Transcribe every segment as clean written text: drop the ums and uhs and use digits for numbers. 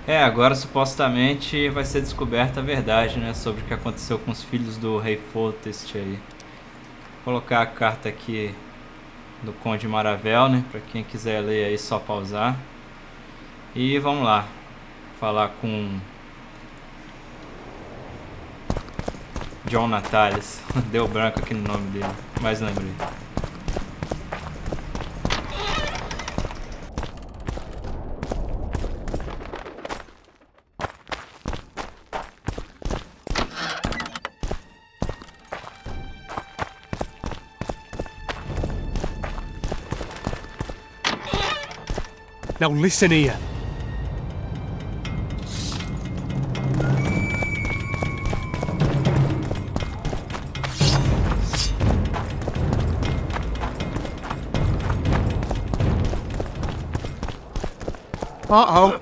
É, agora supostamente vai ser descoberta a verdade, né? Sobre o que aconteceu com os filhos do rei Foltest aí. Vou colocar a carta aqui do Conde Maravel, né? Pra quem quiser ler aí, só pausar. E vamos lá. Falar com John Natalis. Deu branco aqui no nome dele, mas lembrei. Now listen here. Uh-oh.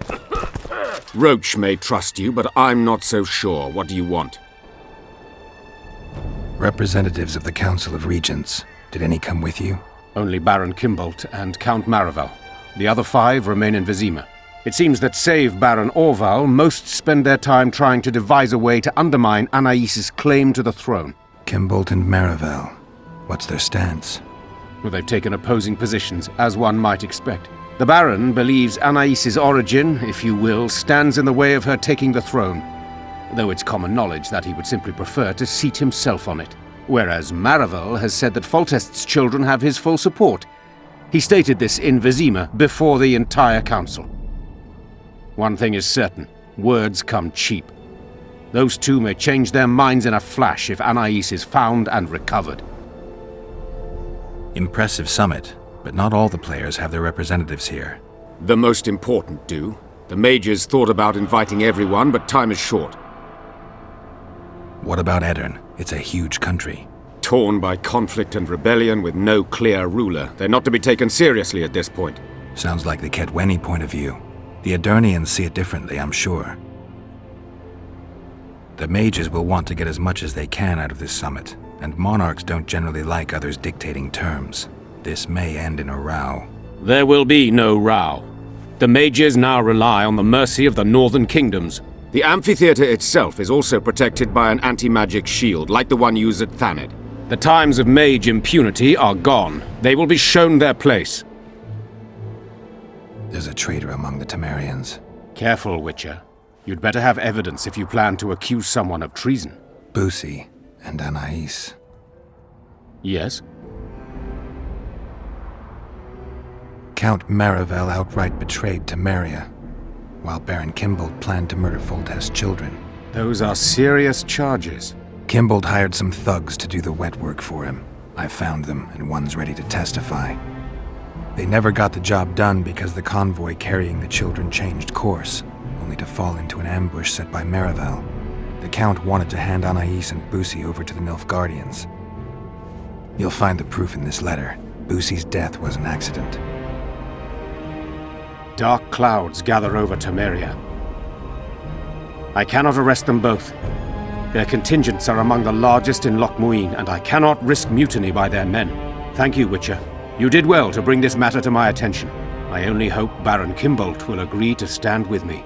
Roach may trust you, but I'm not so sure. What do you want? Representatives of the Council of Regents. Did any come with you? Only Baron Kimbolt and Count Maravel. The other 5 remain in Vizima. It seems that save Baron Orval, most spend their time trying to devise a way to undermine Anais's claim to the throne. Kimbolt and Maravel. What's their stance? Well, they've taken opposing positions, as one might expect. The Baron believes Anais's origin, if you will, stands in the way of her taking the throne, though it's common knowledge that he would simply prefer to seat himself on it. Whereas Maravel has said that Foltest's children have his full support. He stated this in Vizima before the entire council. One thing is certain, words come cheap. Those two may change their minds in a flash if Anais is found and recovered. Impressive summit, but not all the players have their representatives here. The most important do. The mages thought about inviting everyone, but time is short. What about Edirn? It's a huge country. Torn by conflict and rebellion with no clear ruler. They're not to be taken seriously at this point. Sounds like the Kedweni point of view. The Edirnians see it differently, I'm sure. The mages will want to get as much as they can out of this summit, and monarchs don't generally like others dictating terms. This may end in a row. There will be no row. The mages now rely on the mercy of the northern kingdoms. The amphitheater itself is also protected by an anti-magic shield, like the one used at Thaned. The times of mage impunity are gone. They will be shown their place. There's a traitor among the Temerians. Careful, Witcher. You'd better have evidence if you plan to accuse someone of treason. Busi and Anais. Yes? Count Maravel outright betrayed Temeria, while Baron Kimbolt planned to murder Foltest's children. Those are serious charges. Kimbolt hired some thugs to do the wet work for him. I found them, and one's ready to testify. They never got the job done because the convoy carrying the children changed course, only to fall into an ambush set by Maravel. The Count wanted to hand Anais and Busi over to the Nilfgaardians. You'll find the proof in this letter. Busi's death was an accident. Dark clouds gather over Temeria. I cannot arrest them both. Their contingents are among the largest in Loch Muin, and I cannot risk mutiny by their men. Thank you, Witcher. You did well to bring this matter to my attention. I only hope Baron Kimbolt will agree to stand with me.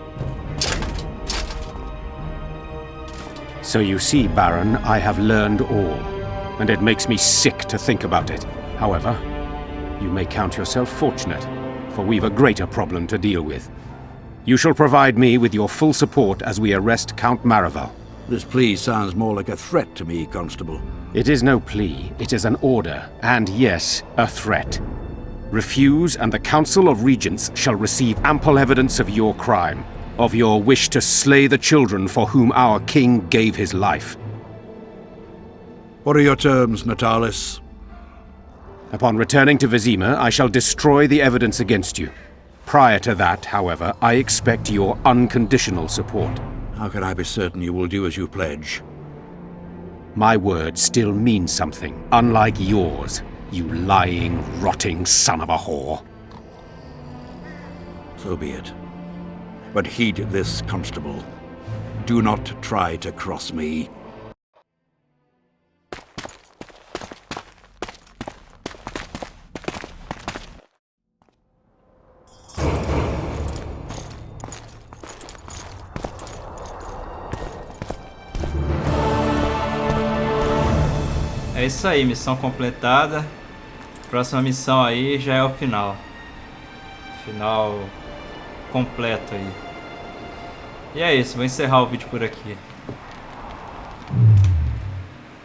So you see, Baron, I have learned all, and it makes me sick to think about it. However, you may count yourself fortunate, for we've a greater problem to deal with. You shall provide me with your full support as we arrest Count Maravel. This plea sounds more like a threat to me, Constable. It is no plea, it is an order, and yes, a threat. Refuse, and the Council of Regents shall receive ample evidence of your crime, of your wish to slay the children for whom our king gave his life. What are your terms, Natalis? Upon returning to Vizima, I shall destroy the evidence against you. Prior to that, however, I expect your unconditional support. How can I be certain you will do as you pledge? My word still means something, unlike yours, you lying, rotting son of a whore. So be it. But heed this, Constable. Do not try to cross me. isso aí, missão completada. Próxima missão aí já é o final. Final completo aí. E é isso, vou encerrar o vídeo por aqui.